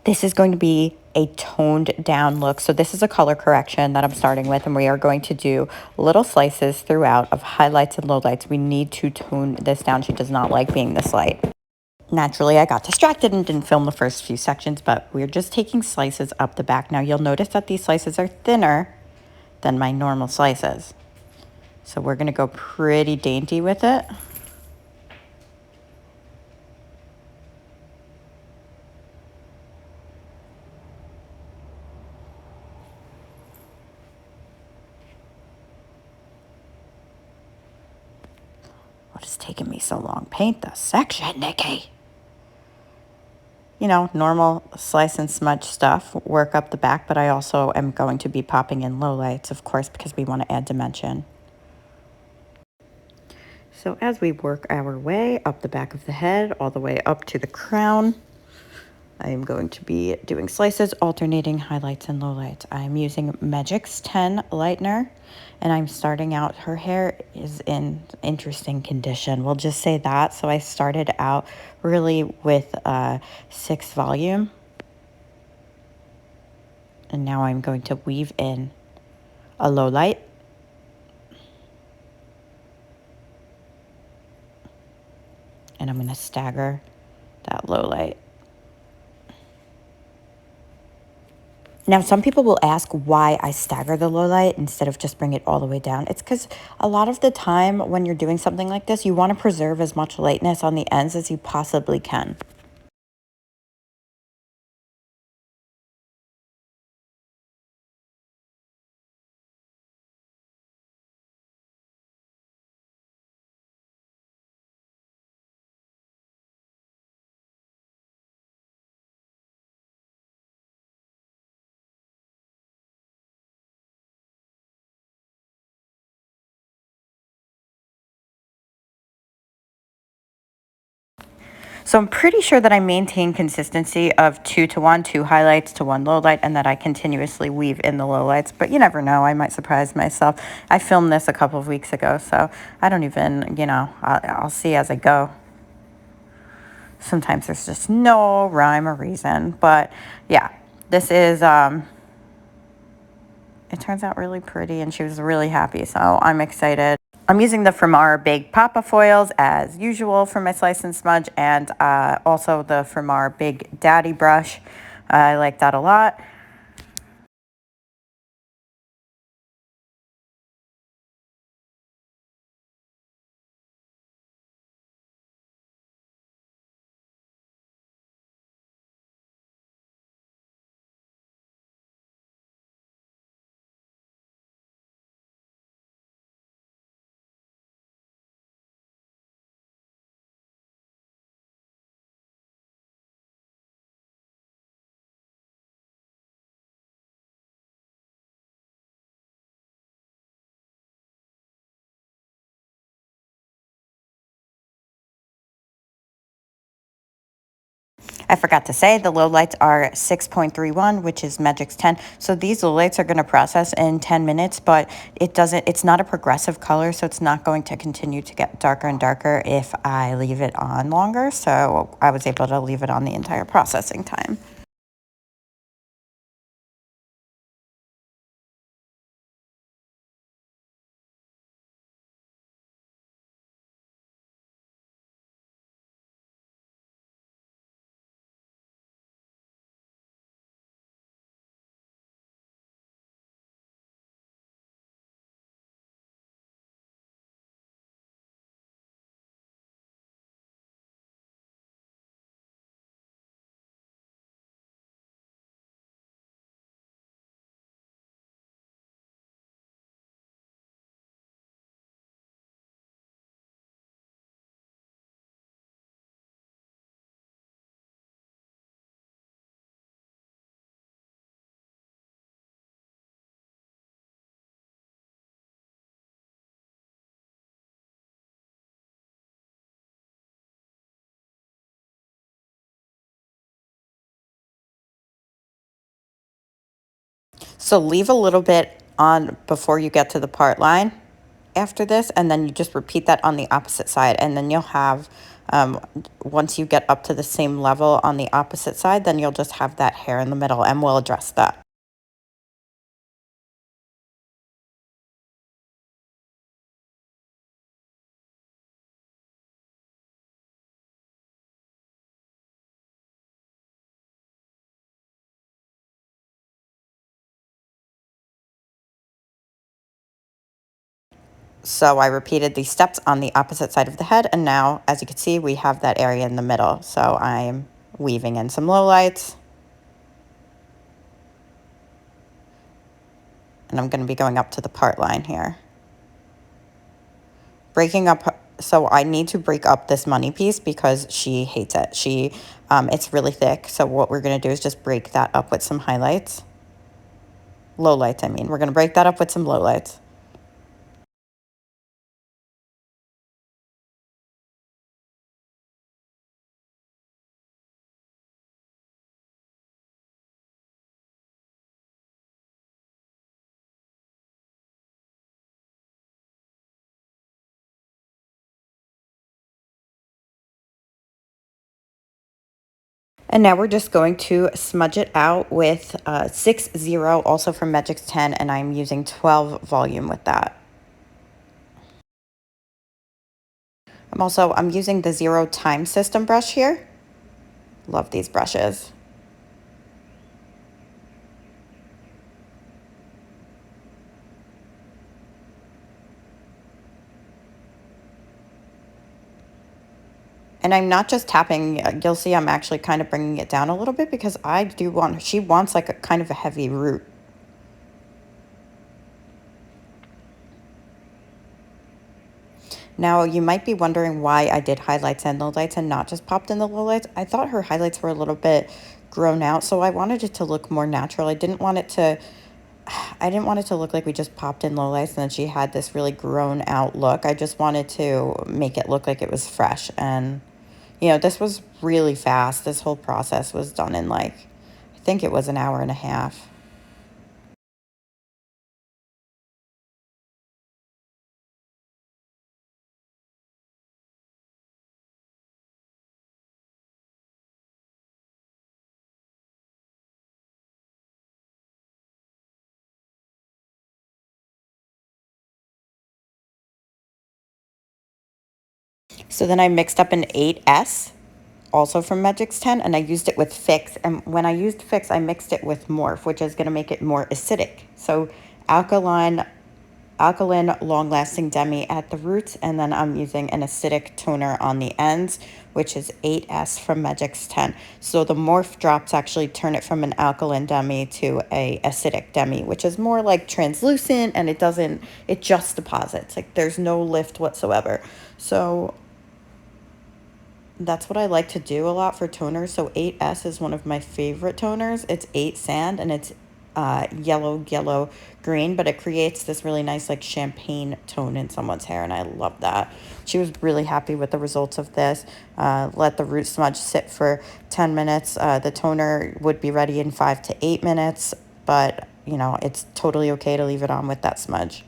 This is going to be a toned down look. So this is a color correction that I'm starting with, and we are going to do little slices throughout of highlights and lowlights. We need to tone this down. She does not like being this light. Naturally, I got distracted and didn't film the first few sections, but we're just taking slices up the back. Now you'll notice that these slices are thinner than my normal slices. So we're gonna go pretty dainty with it. What is taking me so long? Paint the section, Nikki. You know, normal slice and smudge stuff, work up the back, but I also am going to be popping in lowlights, of course, because we want to add dimension. So as we work our way up the back of the head, all the way up to the crown, I am going to be doing slices, alternating highlights and lowlights. I'm using Magic's 10 lightener, and I'm starting out, her hair is in interesting condition. We'll just say that. So I started out really with 6 volume. And now I'm going to weave in a low light. And I'm going to stagger that low light. Now, some people will ask why I stagger the low light instead of just bring it all the way down. It's because a lot of the time when you're doing something like this, you want to preserve as much lightness on the ends as you possibly can. So I'm pretty sure that I maintain consistency of 2 to 1, 2 highlights to 1 low light, and that I continuously weave in the low lights. But you never know, I might surprise myself. I filmed this a couple of weeks ago, so I don't even, I'll see as I go. Sometimes there's just no rhyme or reason. But yeah, this is, it turns out really pretty, and she was really happy, so I'm excited. I'm using the From Our Big Papa foils as usual for my slice and smudge, and also the From Our Big Daddy brush. I like that a lot. I forgot to say the low lights are 6.31, which is Magic's 10. So these low lights are going to process in 10 minutes, but it's not a progressive color, so it's not going to continue to get darker and darker if I leave it on longer. So I was able to leave it on the entire processing time. So leave a little bit on before you get to the part line, after this, and then you just repeat that on the opposite side, and then you'll have, once you get up to the same level on the opposite side, then you'll just have that hair in the middle, and we'll address that. So I repeated these steps on the opposite side of the head, and now, as you can see, we have that area in the middle. So I'm weaving in some lowlights, and I'm going to be going up to the part line here. Breaking up, so I need to break up this money piece because she hates it. It's really thick, so what we're going to do is just break that up with some highlights. Lowlights, I mean. We're going to break that up with some lowlights. And now we're just going to smudge it out with 6-0, also from Magix 10, and I'm using 12 volume with that. I'm using the 0 time system brush here. Love these brushes. And I'm not just tapping, you'll see I'm actually kind of bringing it down a little bit because she wants like a kind of a heavy root. Now, you might be wondering why I did highlights and lowlights and not just popped in the lowlights. I thought her highlights were a little bit grown out, so I wanted it to look more natural. I didn't want it to look like we just popped in lowlights and then she had this really grown out look. I just wanted to make it look like it was fresh. And, this was really fast. This whole process was done in I think it was an hour and a half. So then I mixed up an 8S, also from Magix 10, and I used it with Fix. And when I used Fix, I mixed it with Morph, which is going to make it more acidic. So alkaline, long-lasting demi at the roots, and then I'm using an acidic toner on the ends, which is 8S from Magix 10. So the Morph drops actually turn it from an alkaline demi to a acidic demi, which is more like translucent, and it just deposits. Like there's no lift whatsoever. So that's what I like to do a lot for toners. So 8S is one of my favorite toners. It's 8 sand and it's yellow green, but it creates this really nice like champagne tone in someone's hair, and I love that. She was really happy with the results of this. Let the root smudge sit for 10 minutes. The toner would be ready in 5 to 8 minutes, but it's totally okay to leave it on with that smudge.